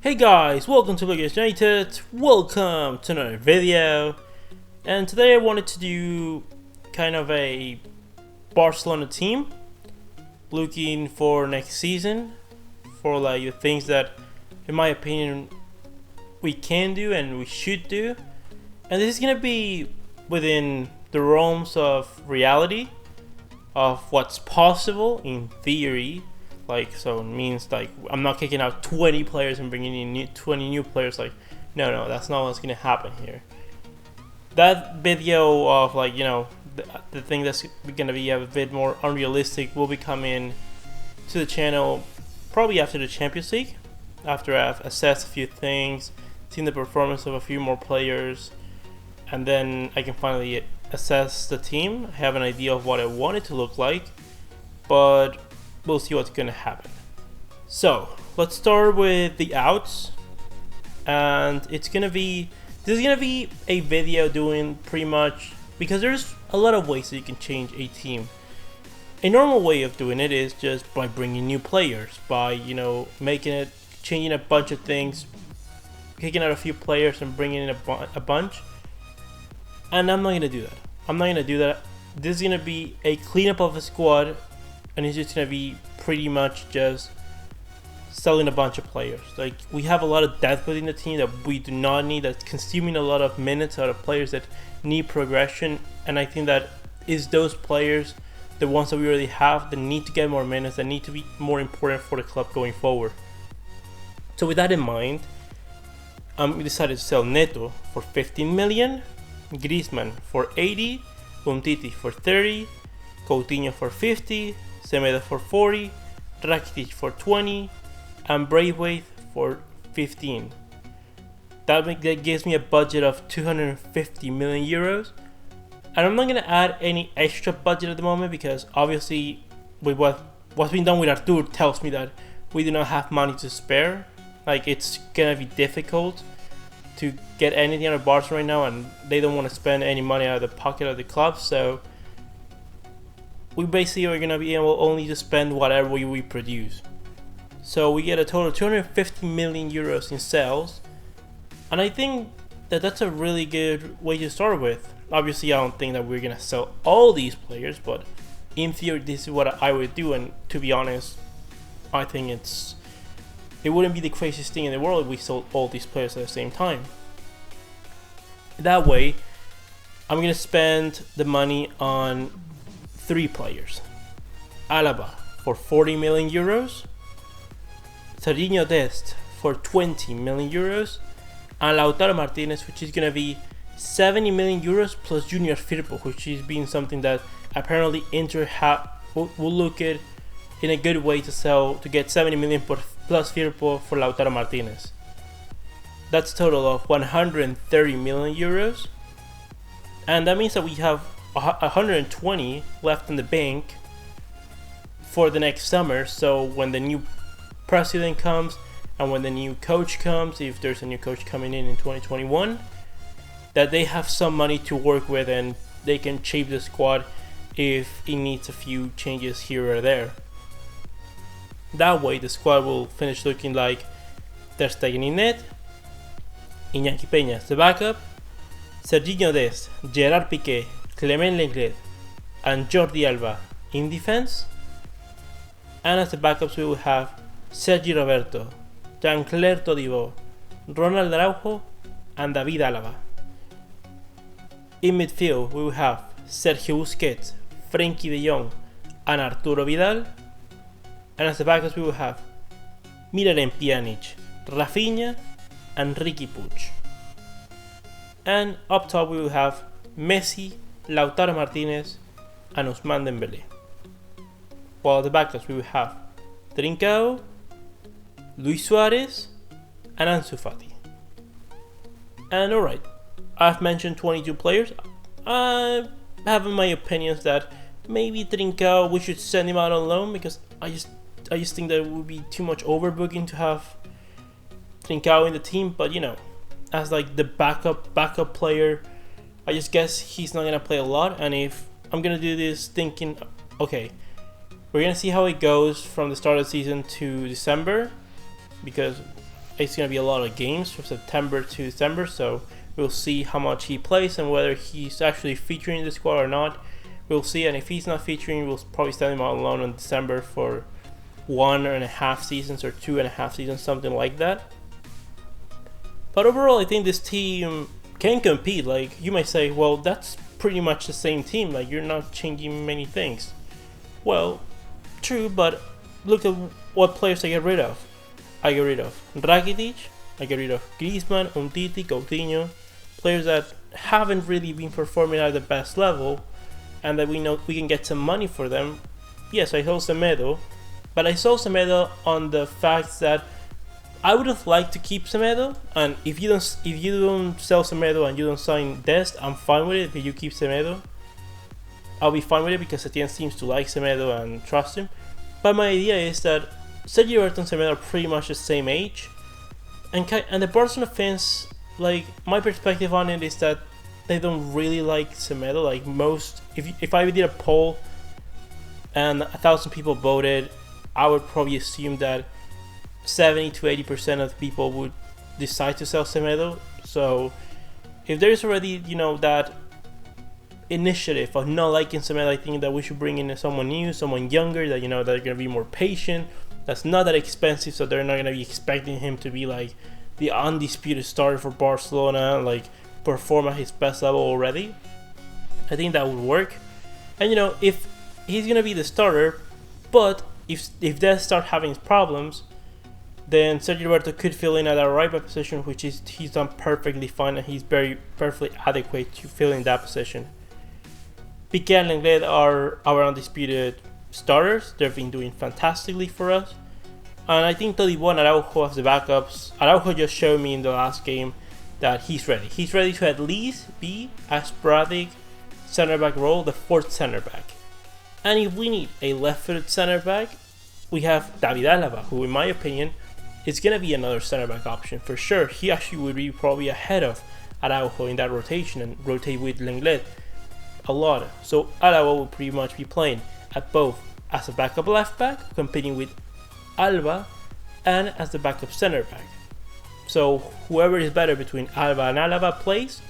Hey guys, welcome to Vegas United, welcome to another video, and today I wanted to do kind of a Barcelona team, looking for next season, for like the things that in my opinion we can do and we should do, and this is gonna be within the realms of reality, of what's possible in theory. Like, so it means like I'm not kicking out 20 players and bringing in 20 new players. Like, no, that's not what's gonna happen here. That video of like, you know, the thing that's gonna be a bit more unrealistic will be coming to the channel probably after the Champions League, after I've assessed a few things, seen the performance of a few more players, and then I can finally assess the team, have an idea of what I want it to look like, but we'll see what's gonna happen. So let's start with the outs, and this is gonna be a video doing pretty much, because there's a lot of ways that you can change a team. A normal way of doing it is just by bringing new players, by, you know, changing a bunch of things, kicking out a few players and bringing in a bunch. And I'm not gonna do that. This is gonna be a cleanup of a squad, and it's just gonna be pretty much just selling a bunch of players. Like, we have a lot of depth within the team that we do not need, that's consuming a lot of minutes out of players that need progression, and I think that is those players, the ones that we already have, that need to get more minutes, that need to be more important for the club going forward. So with that in mind, we decided to sell Neto for 15 million, Griezmann for 80, Umtiti for 30, Coutinho for 50, Semedo for 40, Rakitic for 20, and Braithwaite for 15. That gives me a budget of 250 million euros. And I'm not going to add any extra budget at the moment, because obviously with what's been done with Artur tells me that we do not have money to spare. Like, it's going to be difficult to get anything out of Barca right now, and they don't want to spend any money out of the pocket of the club, so we basically are going to be able only to spend whatever we produce. So we get a total of 250 million euros in sales, and I think that that's a really good way to start with. Obviously, I don't think that we're going to sell all these players, but in theory this is what I would do, and to be honest, I think it wouldn't be the craziest thing in the world if we sold all these players at the same time. That way, I'm going to spend the money on 3 players. Alaba for 40 million euros, Serginho Dest for 20 million euros, and Lautaro Martinez, which is going to be 70 million euros plus Junior Firpo, which is being something that apparently Inter will look at in a good way to sell, to get 70 million plus Firpo for Lautaro Martinez. That's a total of 130 million euros, and that means that we have 120 left in the bank for the next summer. So when the new president comes and when the new coach comes, if there's a new coach coming in 2021, that they have some money to work with and they can shape the squad if it needs a few changes here or there. That way the squad will finish looking like Ter Stegen in net, Iñaki Peña as the backup, Serginho Dest, Gerard Piqué, Clement Lenglet, and Jordi Alba in defense, and as the backups we will have Sergi Roberto, Jean-Claire Todibo, Ronald Araujo, and David Alaba. In midfield we will have Sergio Busquets, Frenkie de Jong, and Arturo Vidal, and as the backups we will have Miralem Pjanic, Rafinha, and Riqui Puig. And up top we will have Messi, Lautaro Martinez, and Ousmane Dembélé. While at the backups we will have Trincao, Luis Suarez, and Ansu Fati. And alright, I've mentioned 22 players. I have my opinions that maybe Trincao, we should send him out on loan, because I just think that it would be too much overbooking to have Trincao in the team. But you know, as like the backup player, I just guess he's not gonna play a lot. And if I'm gonna do this thinking, okay, we're gonna see how it goes from the start of the season to December, because it's going to be a lot of games from September to December, so we'll see how much he plays and whether he's actually featuring the squad or not. We'll see, and if he's not featuring, we'll probably send him out alone in December for 1.5 seasons or 2.5 seasons, something like that. But overall, I think this team can compete. Like, you might say, well, that's pretty much the same team. Like, you're not changing many things. Well, true, but look at what players I get rid of. I get rid of Rakitic, I get rid of Griezmann, Umtiti, Coutinho, players that haven't really been performing at the best level, and that we know we can get some money for them. Yes, I sold Semedo, but I sold Semedo on the fact that I would have liked to keep Semedo, and if you don't sell Semedo and you don't sign Dest, I'm fine with it. If you keep Semedo, I'll be fine with it because Etienne seems to like Semedo and trust him. But my idea is that Sergio Roberto and Semedo are pretty much the same age, and the Barcelona fans, like, my perspective on it is that they don't really like Semedo. Like, most, if I did a poll and 1,000 people voted, I would probably assume that 70 to 80% of people would decide to sell Semedo. So if there's already, that initiative of not liking Semedo, I think that we should bring in someone new, someone younger, that they're gonna be more patient, that's not that expensive, so they're not gonna be expecting him to be like the undisputed starter for Barcelona, like perform at his best level already. I think that would work. And if he's gonna be the starter, but if they start having problems, then Sergio Roberto could fill in at a right back position, which he's done perfectly fine, and he's very perfectly adequate to fill in that position. Piqué and Lenglet are our undisputed starters. They've been doing fantastically for us. And I think Todibo and Araujo as the backups. Araujo just showed me in the last game that he's ready. He's ready to at least be a sporadic center back role, the fourth center back. And if we need a left-footed center back, we have David Alaba, who in my opinion is going to be another center back option for sure. He actually would be probably ahead of Araujo in that rotation and rotate with Lenglet a lot. So Alaba will pretty much be playing at both as a backup left back, competing with Alba, and as the backup center back. So whoever is better between Alba and Alaba plays,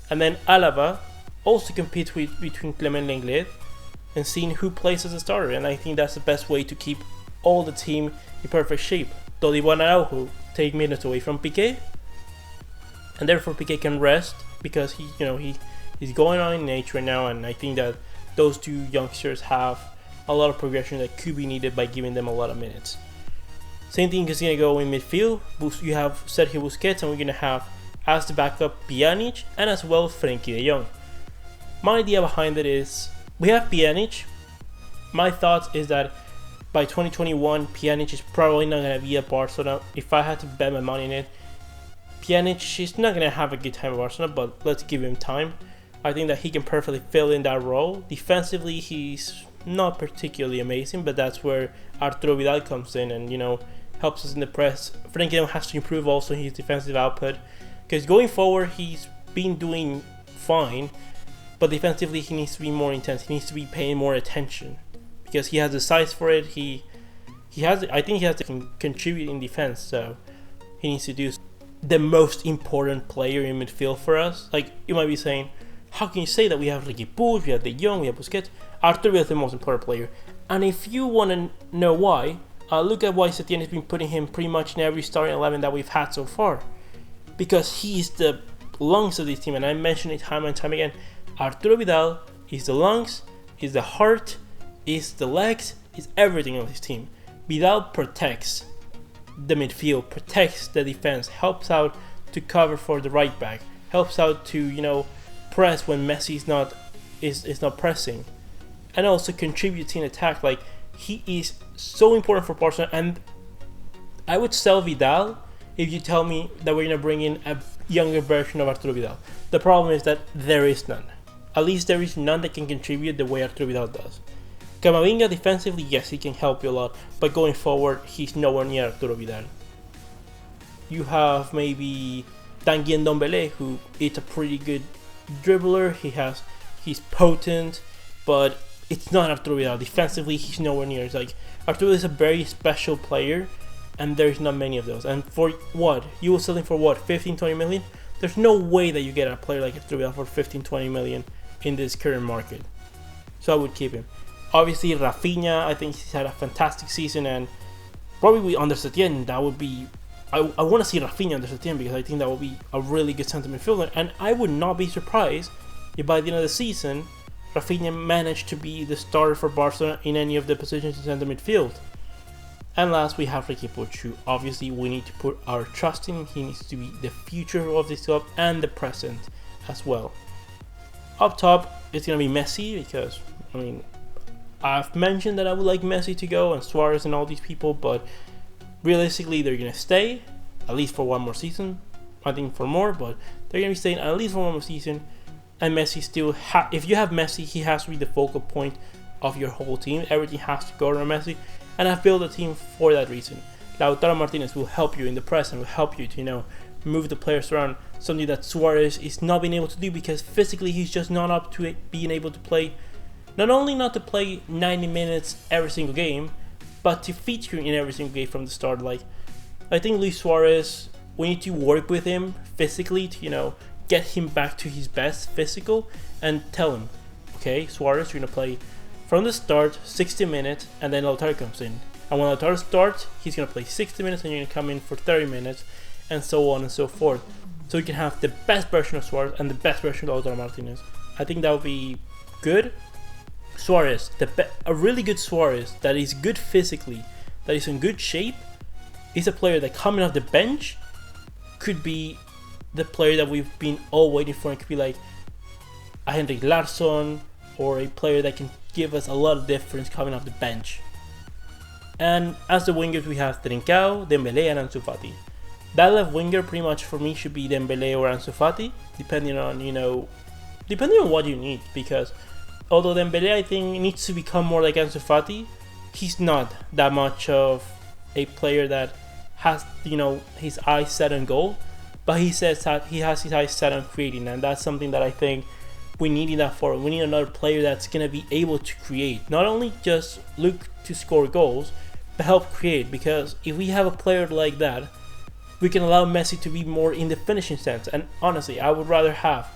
and then Alaba also competes between Clement and Lenglet, and seeing who plays as a starter. And I think that's the best way to keep all the team in perfect shape. Todibo and Araujo take minutes away from Piqué, and therefore Piqué can rest because he's going on in age right now, and I think that those two youngsters have a lot of progression that could be needed by giving them a lot of minutes. Same thing is going to go in midfield. You have Sergio Busquets, and we're going to have as the backup Pjanic and as well Frenkie de Jong. My idea behind it is we have Pjanic. My thoughts is that by 2021, Pjanic is probably not going to be at Barcelona. If I had to bet my money in it, Pjanic is not going to have a good time at Barcelona, but let's give him time. I think that he can perfectly fill in that role. Defensively, he's not particularly amazing, but that's where Arturo Vidal comes in and, helps us in the press. Frenkie de Jong has to improve also his defensive output, because going forward, he's been doing fine, but defensively, he needs to be more intense. He needs to be paying more attention, because he has the size for it. I think he has to contribute in defense, so he needs to do the most important player in midfield for us. Like, you might be saying, how can you say that? We have Ricky Puig, we have De Jong, we have Busquets. Arturo is the most important player. And if you want to know why, look at why Setien has been putting him pretty much in every starting 11 that we've had so far. Because he's the lungs of this team, and I mention it time and time again. Arturo Vidal is the lungs, is the heart, is the legs, is everything of this team. Vidal protects the midfield, protects the defense, helps out to cover for the right back, helps out to press when Messi is not pressing, and also contributes in attack. Like, he is so important for Barcelona, and I would sell Vidal if you tell me that we're gonna bring in a younger version of Arturo Vidal. The problem is that there is none. At least there is none that can contribute the way Arturo Vidal does. Camavinga defensively, yes, he can help you a lot, but going forward, he's nowhere near Arturo Vidal. You have maybe Tanguy Ndombele, who is a pretty good dribbler. He's potent, but it's not Arturo Vidal. Defensively, he's nowhere near. It's like Arturo is a very special player, and there's not many of those. And for what? You were selling for what? 15-20 million? There's no way that you get a player like Estrella for 15-20 million in this current market. So I would keep him. Obviously, Rafinha, I think he's had a fantastic season, and probably under Setien, that would be... I want to see Rafinha under Setien because I think that would be a really good centre midfielder, and I would not be surprised if by the end of the season, Rafinha managed to be the starter for Barcelona in any of the positions in centre midfield. And last, we have Riqui Puig, who obviously we need to put our trust in. He needs to be the future of this club and the present as well. Up top, it's going to be Messi because, I mean, I've mentioned that I would like Messi to go and Suarez and all these people, but realistically, they're going to stay at least for one more season. I think for more, but they're going to be staying at least for one more season. And Messi still, if you have Messi, he has to be the focal point of your whole team. Everything has to go around Messi. And I've built a team for that reason. Lautaro Martinez will help you in the press and will help you to, move the players around. Something that Suarez is not being able to do because physically he's just not up to it, being able to play. Not only not to play 90 minutes every single game, but to feature in every single game from the start. Like, I think Luis Suarez, we need to work with him physically to, get him back to his best physical and tell him, okay, Suarez, you're going to play from the start 60 minutes and then Lautaro comes in. And when Lautaro starts, he's going to play 60 minutes and you're going to come in for 30 minutes and so on and so forth. So you can have the best version of Suarez and the best version of Lautaro Martinez. I think that would be good. Suarez, a really good Suarez that is good physically, that is in good shape, is a player that coming off the bench could be the player that we've been all waiting for. It could be like a Henrik Larsson or a player that can give us a lot of difference coming off the bench. And as the wingers, we have Trincao, Dembélé, and Ansu Fati. That left winger pretty much for me should be Dembélé or Ansu Fati, depending on what you need. Because although Dembélé, I think, needs to become more like Ansu Fati, he's not that much of a player that has, his eyes set on goal. But he says that he has his eyes set on creating, and that's something that I think we need in that forward. We need another player that's going to be able to create. Not only just look to score goals, but help create. Because if we have a player like that, we can allow Messi to be more in the finishing sense. And honestly, I would rather have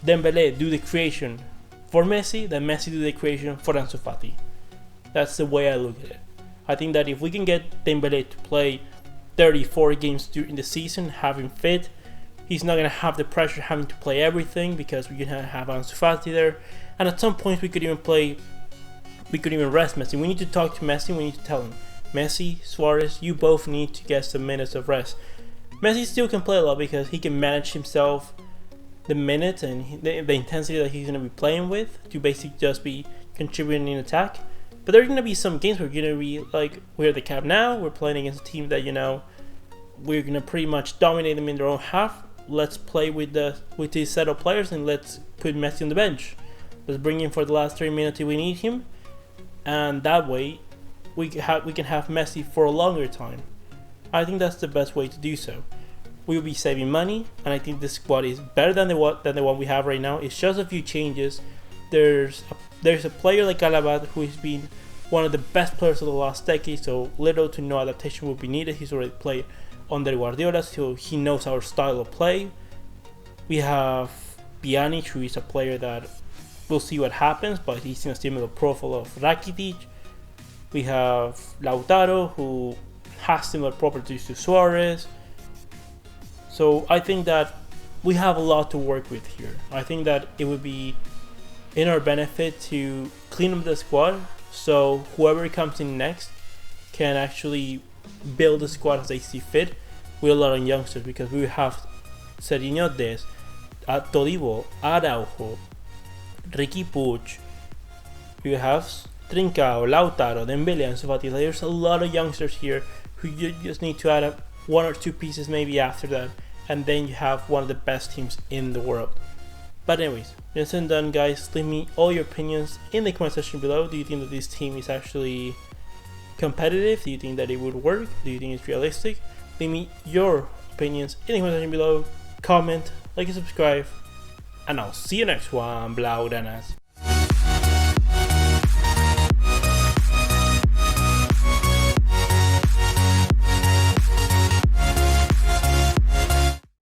Dembélé do the creation for Messi than Messi do the creation for Ansu Fati. That's the way I look at it. I think that if we can get Dembélé to play 34 games during the season, have him fit, he's not going to have the pressure having to play everything because we can have Ansu Fati there. And at some point we could even rest Messi. We need to talk to Messi, we need to tell him, Messi, Suarez, you both need to get some minutes of rest. Messi still can play a lot because he can manage himself the minutes and the intensity that he's going to be playing with to basically just be contributing in attack. But there are going to be some games where we're going to be like, we're at the Camp Nou, we're playing against a team that, we're going to pretty much dominate them in their own half. Let's play with these set of players and let's put Messi on the bench. Let's bring him for the last 3 minutes if we need him. And that way, we can have Messi for a longer time. I think that's the best way to do so. We will be saving money, and I think this squad is better than the one we have right now. It's just a few changes. There's a player like Alabat who has been one of the best players of the last decade, so little to no adaptation will be needed. He's already played under Guardiola, so he knows our style of play. We have Pjanic, who is a player that we'll see what happens, but he's in a similar profile of Rakitic. We have Lautaro, who has similar properties to Suarez. So I think that we have a lot to work with here. I think that it would be in our benefit to clean up the squad so whoever comes in next can actually build the squad as they see fit with a lot of youngsters, because we have Serginho Dest, Todibo, Araujo, Riqui Puig, we have Trincao, Lautaro, Dembélé, and Ansu Fati. There's a lot of youngsters here who you just need to add up 1 or 2 pieces maybe after that, and then you have one of the best teams in the world. But anyways, once and done, guys, leave me all your opinions in the comment section below. Do you think that this team is actually competitive? Do you think that it would work? Do you think it's realistic? Leave me your opinions in the comment section below. Comment, like and subscribe, and I'll see you next one, Blaugranas.